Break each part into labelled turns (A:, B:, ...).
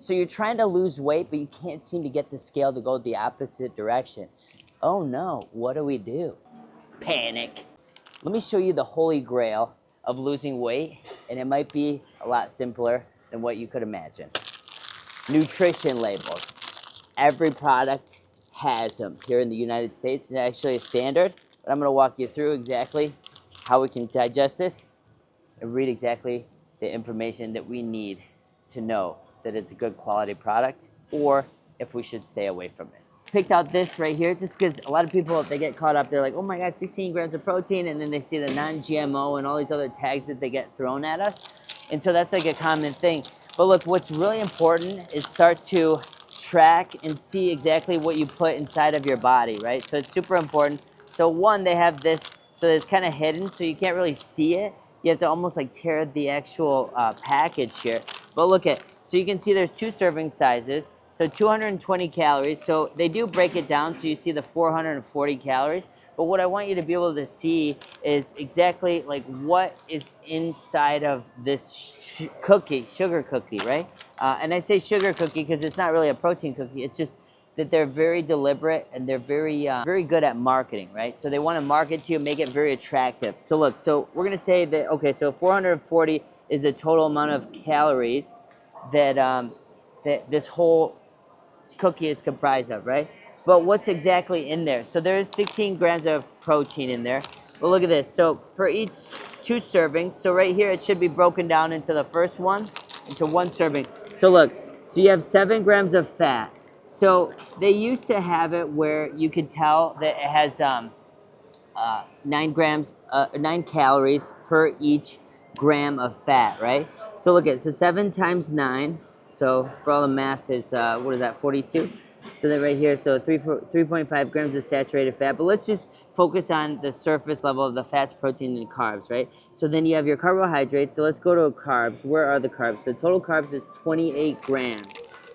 A: So you're trying to lose weight, but you can't seem to get the scale to go the opposite direction. Oh no, what do we do? Panic. Let me show you the holy grail of losing weight, and it might be a lot simpler than what you could imagine. Nutrition labels. Every product has them. Here in the United States, it's actually a standard, but I'm gonna walk you through exactly how we can digest this and read exactly the information that we need to know that it's a good quality product or if we should stay away from it. Picked out this right here just because a lot of people, they get caught up, they're like, oh my God, 16 grams of protein, and then they see the non-GMO and all these other tags that they get thrown at us. And so that's like a common thing. But look, what's really important is start to track and see exactly what you put inside of your body, right? So it's super important. So one, they have this, so it's kind of hidden, so you can't really see it. You have to almost like tear the actual package here. But look at, so you can see there's 2 serving sizes, so 220 calories. So they do break it down, so you see the 440 calories. But what I want you to be able to see is exactly like what is inside of this cookie, sugar cookie, right? And I say sugar cookie because it's not really a protein cookie. It's just that they're very deliberate and they're very good at marketing, right? So they want to market to you, make it very attractive. So look, so we're gonna say that, okay, so 440 is the total amount of calories that that this whole cookie is comprised of, right? But what's exactly in there? So there's 16 grams of protein in there. But look at this. So for each 2 servings, so right here it should be broken down into the first one, into 1 serving. So look, so you have 7 grams of fat. So they used to have it where you could tell that it has 9 calories per each gram of fat, right? So look at, so 7 times 9, so for all the math is, what is that, 42? So then right here, so 3.5 grams of saturated fat, but let's just focus on the surface level of the fats, protein, and carbs, right? So then you have your carbohydrates, so let's go to carbs. Where are the carbs? So total carbs is 28 grams.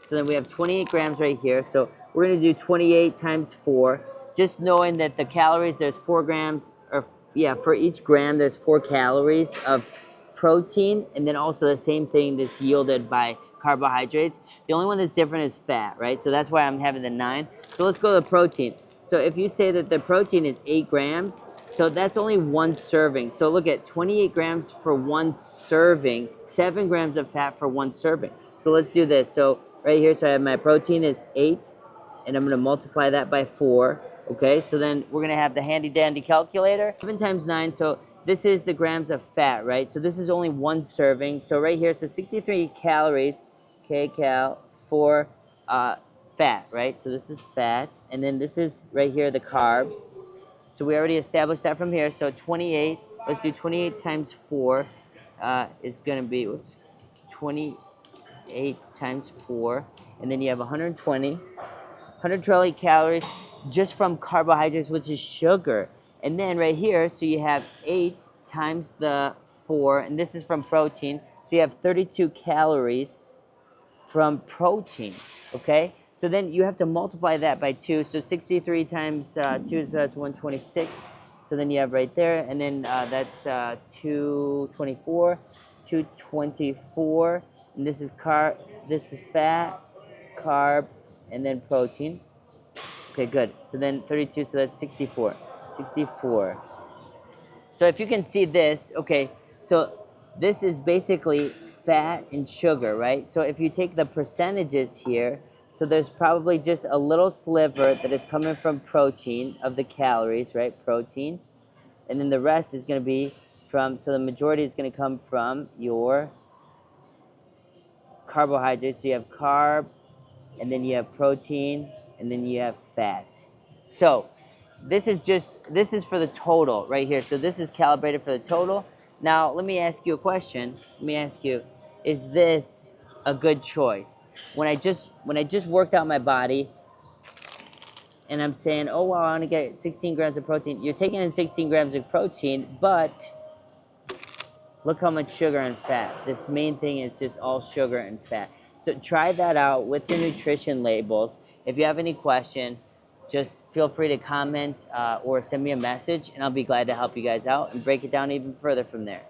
A: So then we have 28 grams right here, so we're gonna do 28 times 4, just knowing that the calories, there's 4 grams, or yeah, for each gram, there's 4 calories of protein, and then also the same thing that's yielded by carbohydrates. The only one that's different is fat, right? So that's why I'm having the 9. So let's go to protein. So if you say that the protein is 8 grams, so that's only 1 serving. So look at 28 grams for 1 serving, 7 grams of fat for 1 serving. So let's do this. So right here, so I have my protein is 8, and I'm gonna multiply that by 4. Okay, so then we're gonna have the handy dandy calculator. 7 times 9, so this is the grams of fat, right? So this is only 1 serving. So right here, so 63 calories, kcal, for fat, right? So this is fat, and then this is right here the carbs. So we already established that from here. So 28, let's do 28 times 4 is gonna be, whoops, 28 times 4, and then you have 120 calories just from carbohydrates, which is sugar. And then right here, so you have 8 times the 4, and this is from protein. So you have 32 calories from protein, okay? So then you have to multiply that by 2. So 63 times 2, so that's 126. So then you have right there, and then that's 224, 224, and this is fat, carb, and then protein. Okay, good. So then 32, so that's 64. 64. So if you can see this, okay, so this is basically fat and sugar, right? So if you take the percentages here, so there's probably just a little sliver that is coming from protein of the calories, right? Protein. And then the rest is going to be from, so the majority is going to come from your carbohydrates. So you have carb, and then you have protein, and then you have fat. So this is for the total right here. So this is calibrated for the total. Now let me ask you a question. Let me ask you, is this a good choice? When I just worked out my body and I'm saying, oh wow, I want to get 16 grams of protein. You're taking in 16 grams of protein, but look how much sugar and fat. This main thing is just all sugar and fat. So try that out with the nutrition labels. If you have any question, just feel free to comment or send me a message, and I'll be glad to help you guys out and break it down even further from there.